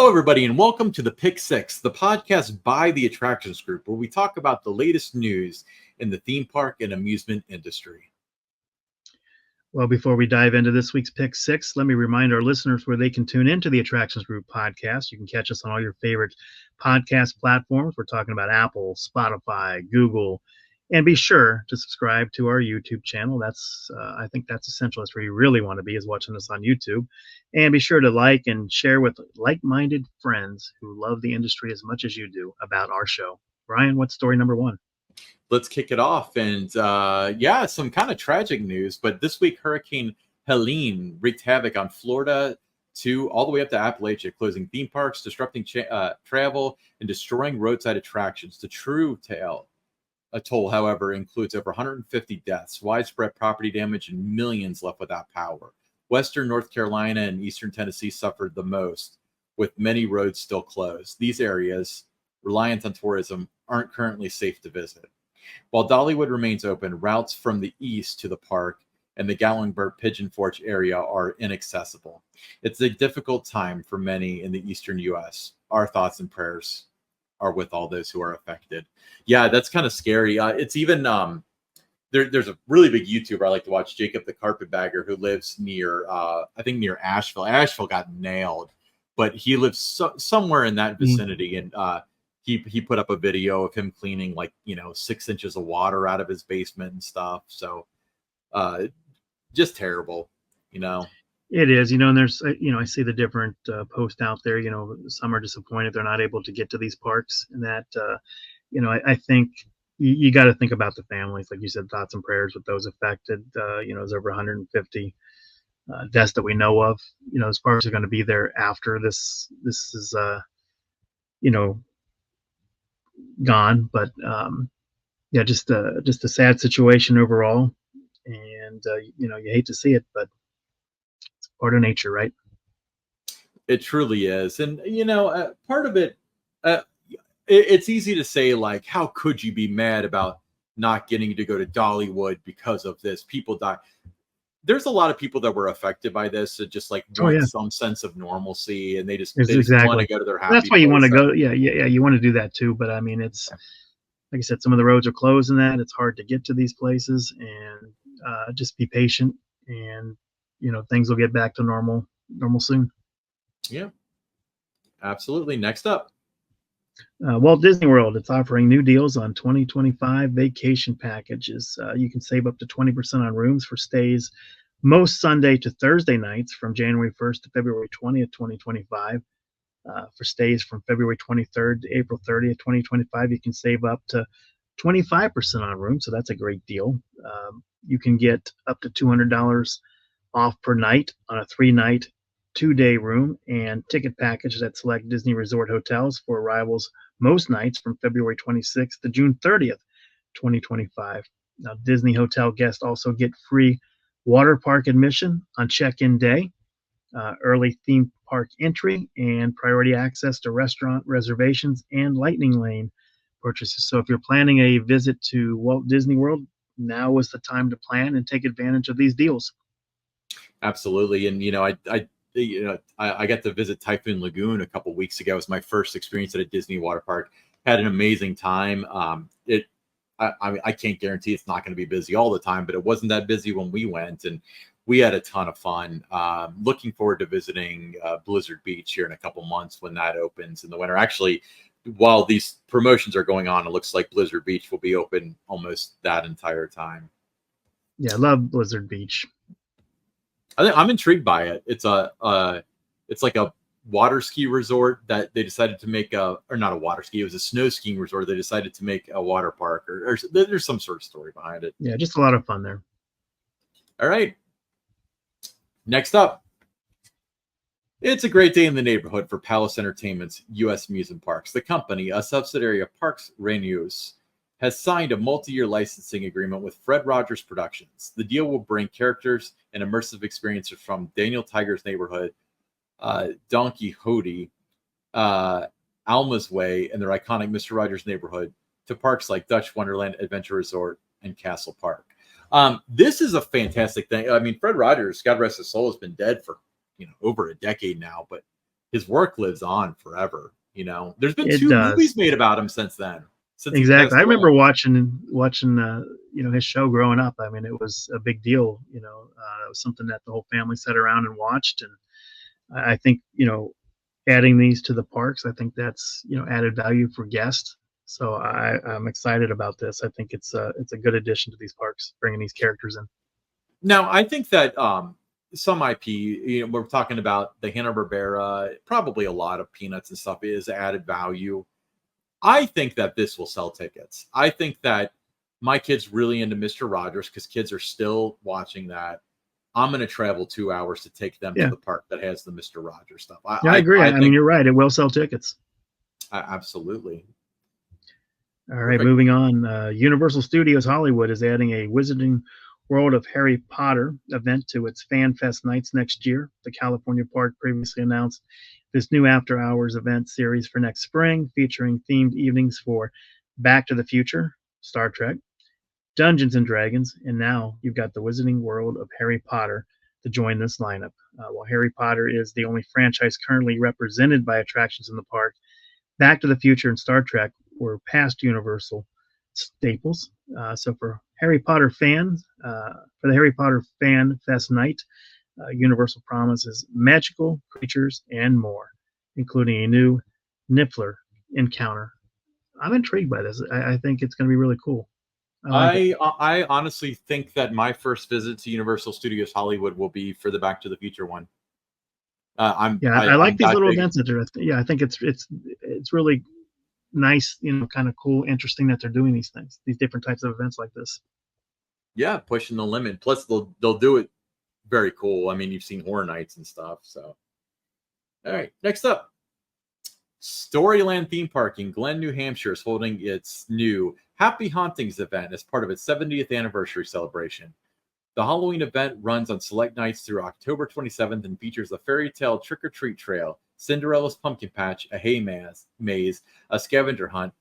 Hello, everybody, and welcome to the Pick Six, the podcast by the Attractions Group, where we talk about the latest news in the theme park and amusement industry. Well, before we dive into this week's Pick Six, let me remind our listeners where they can tune into the Attractions Group podcast. You can catch us on all your favorite podcast platforms. We're talking about Apple, Spotify, Google, and be sure to subscribe to our YouTube channel. I think that's essential. That's where you really want to be, is watching us on YouTube. And be sure to like and share with like-minded friends who love the industry as much as you do about our show. Brian, what's story number one? Let's kick it off. And some kind of tragic news. But this week, Hurricane Helene wreaked havoc on Florida all the way up to Appalachia, closing theme parks, disrupting travel, and destroying roadside attractions. The true toll, however, includes over 150 deaths, widespread property damage, and millions left without power. Western North Carolina and eastern Tennessee suffered the most, with many roads still closed. These areas, reliant on tourism, aren't currently safe to visit. While Dollywood remains open, routes from the east to the park and the Gatlinburg Pigeon Forge area are inaccessible. It's a difficult time for many in the eastern U.S. Our thoughts and prayers are with all those who are affected. Yeah, that's kind of scary. It's even there's a really big YouTuber I like to watch, Jacob the Carpetbagger, who lives near near Asheville. Asheville got nailed, but he lives somewhere in that vicinity, and he put up a video of him cleaning 6 inches of water out of his basement and stuff. So just terrible, It is, and there's, I see the different posts out there. Some are disappointed they're not able to get to these parks, and that, I think you got to think about the families, like you said, thoughts and prayers with those affected. There's over 150 deaths that we know of. As far as are going to be there after this is, gone. But just a sad situation overall, and you hate to see it, but part of nature, right? It truly is. And part of it, it's easy to say, like, how could you be mad about not getting to go to Dollywood because of this? People die. There's a lot of people that were affected by this, that just want some sense of normalcy, and they just want to go to their happy That's why you want to go. Yeah, you want to do that too. But I mean, it's like I said, some of the roads are closed and that it's hard to get to these places, and just be patient, and things will get back to normal soon. Yeah, absolutely. Next up, Walt Disney World. It's offering new deals on 2025 vacation packages. You can save up to 20% on rooms for stays most Sunday to Thursday nights from January 1st to February 20th, 2025. For stays from February 23rd to April 30th, 2025, you can save up to 25% on rooms. So that's a great deal. You can get up to $200 off per night on a 3-night, 2-day room and ticket packages at select Disney Resort hotels for arrivals most nights from February 26th to June 30th, 2025. Now, Disney hotel guests also get free water park admission on check-in day, early theme park entry, and priority access to restaurant reservations and Lightning Lane purchases. So if you're planning a visit to Walt Disney World, now is the time to plan and take advantage of these deals. Absolutely. And I got to visit Typhoon Lagoon a couple weeks ago. It was my first experience at a Disney water park. Had an amazing time. I can't guarantee it's not going to be busy all the time, but it wasn't that busy when we went, and we had a ton of fun. Looking forward to visiting Blizzard Beach here in a couple months when that opens in the winter. Actually, while these promotions are going on, it looks like Blizzard Beach will be open almost that entire time. Yeah, I love Blizzard Beach. I'm intrigued by it. It's like a water ski resort that they decided to make or not a water ski. It was a snow skiing resort. They decided to make a water park, or there's some sort of story behind it. Yeah, just a lot of fun there. All right. Next up, it's a great day in the neighborhood for Palace Entertainment's U.S. amusement parks. The company, a subsidiary of Parks Renews, has signed a multi-year licensing agreement with Fred Rogers Productions. The deal will bring characters and immersive experiences from Daniel Tiger's Neighborhood, Don Quixote, Alma's Way, and their iconic Mr. Rogers' Neighborhood to parks like Dutch Wonderland Adventure Resort and Castle Park. This is a fantastic thing. I mean, Fred Rogers, God rest his soul, has been dead for over a decade now, but his work lives on forever. There's been It 2 does. movies made about him since then. Since he Exactly. passed I remember away. watching his show growing up. I mean, it was a big deal. It was something that the whole family sat around and watched. And I think adding these to the parks, I think that's added value for guests. So I'm excited about this. I think it's a good addition to these parks, bringing these characters in. Now, I think that some IP, we're talking about the Hanna-Barbera, probably a lot of Peanuts and stuff is added value. I think that this will sell tickets. I think that my kid's really into Mr. Rogers because kids are still watching that. I'm going to travel 2 hours to take them to Yeah. the park that has the Mr. Rogers stuff. Yeah, I agree. I mean, think, you're right. It will sell tickets. absolutely. All right, Perfect. moving on. Universal Studios Hollywood is adding a Wizarding World of Harry Potter event to its Fan Fest nights next year. The California park previously announced this new after hours event series for next spring, featuring themed evenings for Back to the Future, Star Trek, Dungeons and Dragons, and now you've got the Wizarding World of Harry Potter to join this lineup. While Harry Potter is the only franchise currently represented by attractions in the park, Back to the Future and Star Trek were past Universal staples. So for the Harry Potter Fan Fest night, Universal promises magical creatures and more, including a new Niffler encounter. I'm intrigued by this. I think it's going to be really cool. I like it. I honestly think that my first visit to Universal Studios Hollywood will be for the Back to the Future one. I like I'm these that little big. events that are. Yeah, I think it's really nice, kind of cool, interesting that they're doing these things, these different types of events like this. Yeah, pushing the limit. Plus, they'll do it very cool. I mean, you've seen Horror Nights and stuff. So, all right, next up, Storyland Theme Park in Glen, New Hampshire is holding its new Happy Hauntings event as part of its 70th anniversary celebration. The Halloween event runs on select nights through October 27th and features a fairy tale trick-or-treat trail, Cinderella's Pumpkin Patch, a hay maze, a scavenger hunt,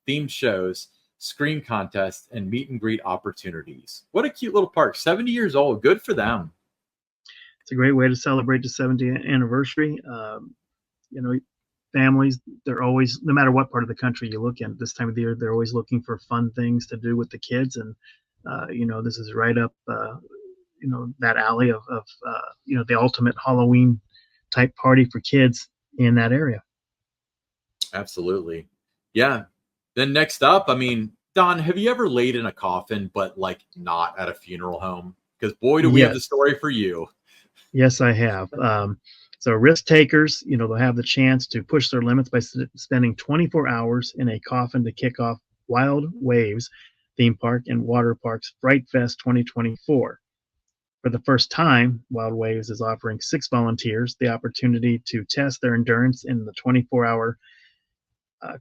themed shows, scream contests, and meet and greet opportunities. What a cute little park. 70 years old. Good for them. It's a great way to celebrate the 70th anniversary. Families, they're always, no matter what part of the country you look in this time of the year, they're always looking for fun things to do with the kids. And, this is right up, that alley of the ultimate Halloween type party for kids in that area. Absolutely. Yeah. Then next up, I mean, Don, have you ever laid in a coffin, but like not at a funeral home? Because boy, do we have the Yes. story for you. Yes, I have. So risk takers, they'll have the chance to push their limits by spending 24 hours in a coffin to kick off Wild Waves theme park and water parks Fright Fest 2024. For the first time, Wild Waves is offering 6 volunteers the opportunity to test their endurance in the 24-hour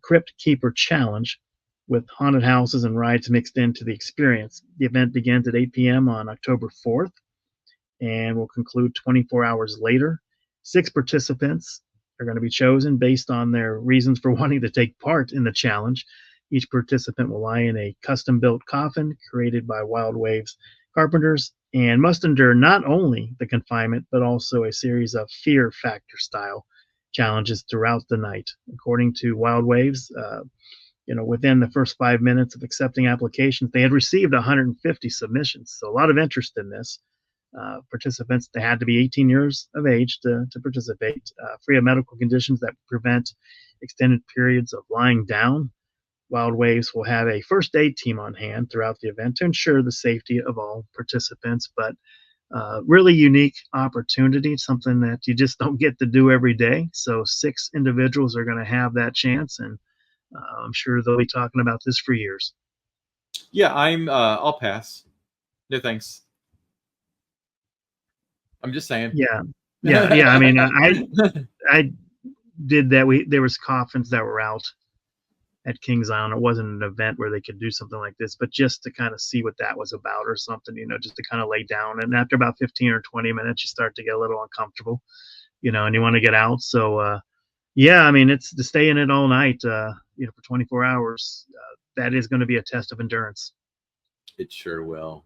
Crypt Keeper Challenge, with haunted houses and rides mixed into the experience. The event begins at 8 p.m. on October 4th and will conclude 24 hours later. 6 participants are going to be chosen based on their reasons for wanting to take part in the challenge. Each participant will lie in a custom-built coffin created by Wild Waves carpenters and must endure not only the confinement, but also a series of fear factor style challenges throughout the night. According to Wild Waves, within the first 5 minutes of accepting applications, they had received 150 submissions. So a lot of interest in this. Participants, they had to be 18 years of age to participate, free of medical conditions that prevent extended periods of lying down. Wild Waves will have a first aid team on hand throughout the event to ensure the safety of all participants, but really unique opportunity, something that you just don't get to do every day. So 6 individuals are going to have that chance, and I'm sure they'll be talking about this for years. Yeah, I'll pass. No thanks. I'm just saying. Yeah. I mean, I did that. There was coffins that were out at Kings Island. It wasn't an event where they could do something like this, but just to kind of see what that was about or something, just to kind of lay down. And after about 15 or 20 minutes, you start to get a little uncomfortable, and you want to get out. So, I mean, it's to stay in it all night, for 24 hours. That is going to be a test of endurance. It sure will.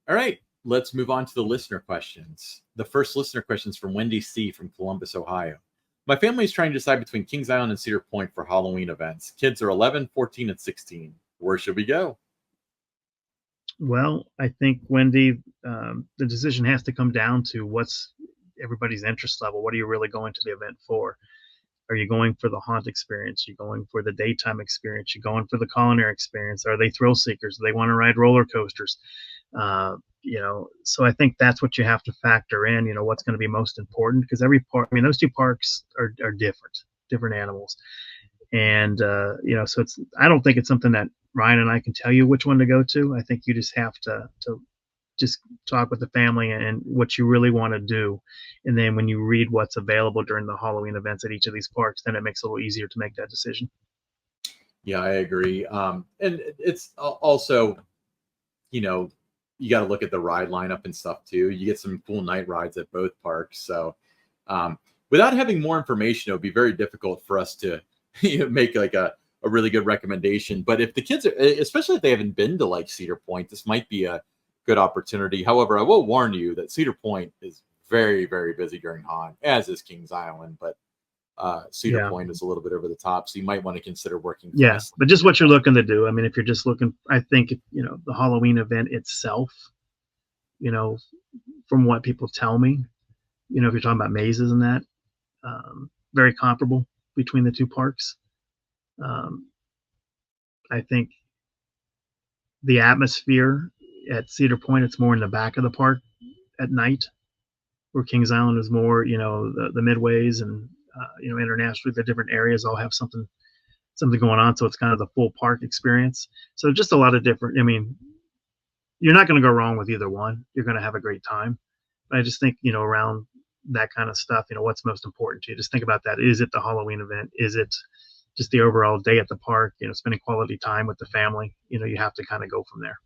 All right, let's move on to the listener questions. The first listener question is from Wendy C. from Columbus, Ohio. My family is trying to decide between Kings Island and Cedar Point for Halloween events. Kids are 11, 14, and 16. Where should we go? Well, I think, Wendy, the decision has to come down to what's everybody's interest level. What are you really going to the event for? Are you going for the haunt experience? You going for the daytime experience? You going for the culinary experience? Are they thrill seekers? Do they want to ride roller coasters? So I think that's what you have to factor in. What's going to be most important, because every park. I mean, those two parks are different animals, and so it's. I don't think it's something that Ryan and I can tell you which one to go to. I think you just have to just talk with the family and what you really want to do. And then when you read what's available during the Halloween events at each of these parks, then it makes it a little easier to make that decision. Yeah, I agree. And it's also, you got to look at the ride lineup and stuff too. You get some cool night rides at both parks. So without having more information, it would be very difficult for us to make like a really good recommendation. But if the kids are, especially if they haven't been to like Cedar Point, this might be a good opportunity. However, I will warn you that Cedar Point is very, very busy during haunt, as is Kings Island, but Cedar Point is a little bit over the top, so you might want to consider working fast. But just what you're looking to do. I mean, if you're just looking, I think the Halloween event itself, from what people tell me, if you're talking about mazes and that, very comparable between the two parks. I think the atmosphere at Cedar Point, it's more in the back of the park at night, where Kings Island is more, the midways and internationally, the different areas all have something going on. So it's kind of the full park experience. So just a lot of different. I mean, you're not going to go wrong with either one. You're going to have a great time. But I just think around that kind of stuff, what's most important to you. Just think about that. Is it the Halloween event? Is it just the overall day at the park? Spending quality time with the family. You have to kind of go from there.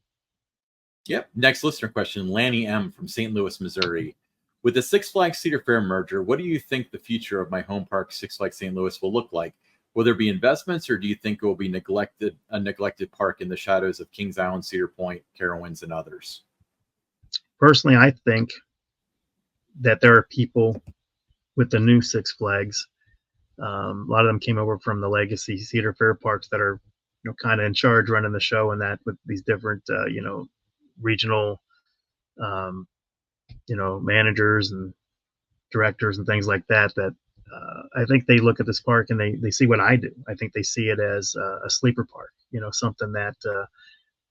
Yep. Next listener question, Lanny M. from St. Louis, Missouri. With the Six Flags Cedar Fair merger, what do you think the future of my home park, Six Flags St. Louis, will look like? Will there be investments, or do you think it will be a neglected park in the shadows of Kings Island, Cedar Point, Carowinds, and others? Personally, I think that there are people with the new Six Flags. A lot of them came over from the legacy Cedar Fair parks that are, kind of in charge running the show, and that with these different, regional, managers and directors and things like that. I think they look at this park and they see what I do. I think they see it as a sleeper park, something that,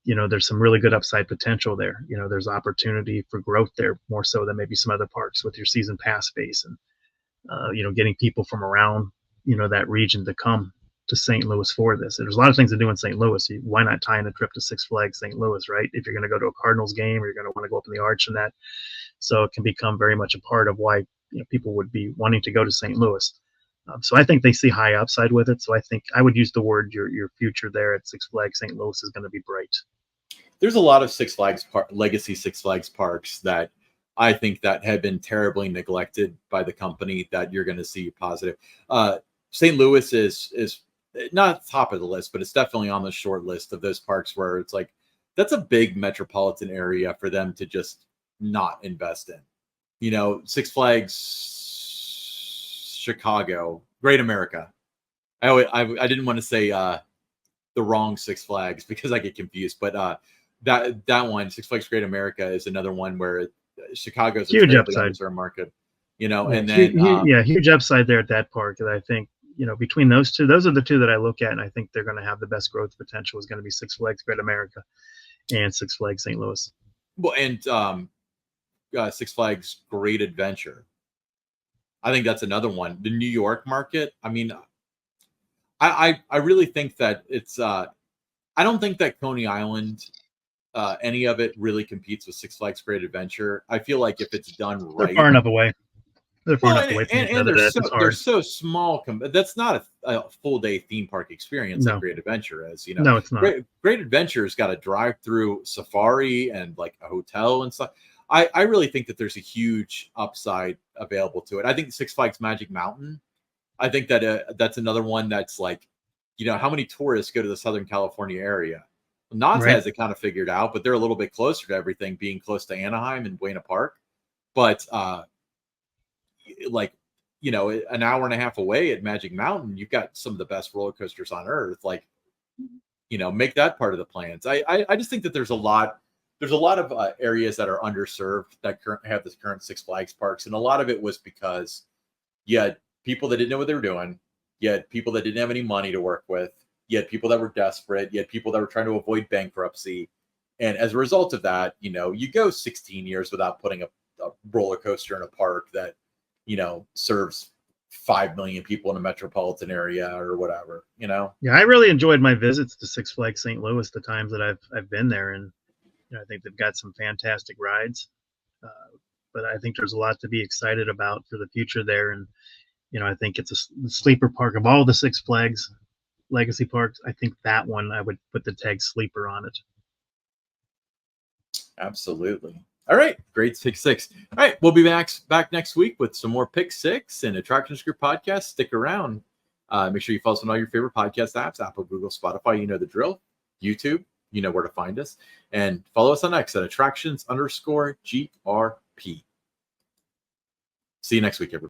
there's some really good upside potential there. There's opportunity for growth there, more so than maybe some other parks with your season pass base and, getting people from around, that region to come to St. Louis for this. There's a lot of things to do in St. Louis. Why not tie in a trip to Six Flags St. Louis, right? If you're going to go to a Cardinals game, or you're going to want to go up in the Arch and that. So it can become very much a part of why people would be wanting to go to St. Louis. So I think they see high upside with it. So I think I would use the word your future there at Six Flags St. Louis is going to be bright. There's a lot of Six Flags legacy Six Flags parks that I think that have been terribly neglected by the company that you're going to see positive. St. Louis is not top of the list, but it's definitely on the short list of those parks where it's like, that's a big metropolitan area for them to just not invest in. Six Flags Chicago, Great America. I didn't want to say the wrong Six Flags because I get confused, but that one, Six Flags Great America, is another one where Chicago's huge upside market, and then huge upside there at that park. And I think between those two, those are the two that I look at, and I think they're going to have the best growth potential. Is going to be Six Flags Great America and Six Flags St. Louis. Well, and Six Flags Great Adventure. I think that's another one. The New York market. I mean, I really think that it's. I don't think that Coney Island, any of it, really competes with Six Flags Great Adventure. I feel like if it's done right, they're far enough away. They're far enough away from each other. They're so small. That's not a full day theme park experience like Great Adventure is. No, it's not. Great Adventure's got a drive-through safari and like a hotel and stuff. I really think that there's a huge upside available to it. I think Six Flags Magic Mountain. I think that that's another one that's like, how many tourists go to the Southern California area? Knott's has it kind of figured out, but they're a little bit closer to everything, being close to Anaheim and Buena Park. But like an hour and a half away at Magic Mountain, you've got some of the best roller coasters on earth. Like, make that part of the plans. I just think that there's a lot of areas that are underserved that have this current Six Flags parks, and a lot of it was because you had people that didn't know what they were doing, you had people that didn't have any money to work with, you had people that were desperate, you had people that were trying to avoid bankruptcy, and as a result of that, you go 16 years without putting a roller coaster in a park that serves 5 million people in a metropolitan area or whatever. Yeah, I really enjoyed my visits to Six Flags St. Louis the times that I've been there, and I think they've got some fantastic rides. But I think there's a lot to be excited about for the future there, and I think it's a sleeper park of all the Six Flags legacy parks. I think that one I would put the tag sleeper on it. Absolutely. All right, great Pick Six. All right, we'll be back next week with some more Pick Six and Attractions Group podcast. Stick around. Make sure you follow us on all your favorite podcast apps: Apple, Google, Spotify. You know the drill. YouTube, you know where to find us, and follow us on X at attractions_GRP. See you next week, everybody.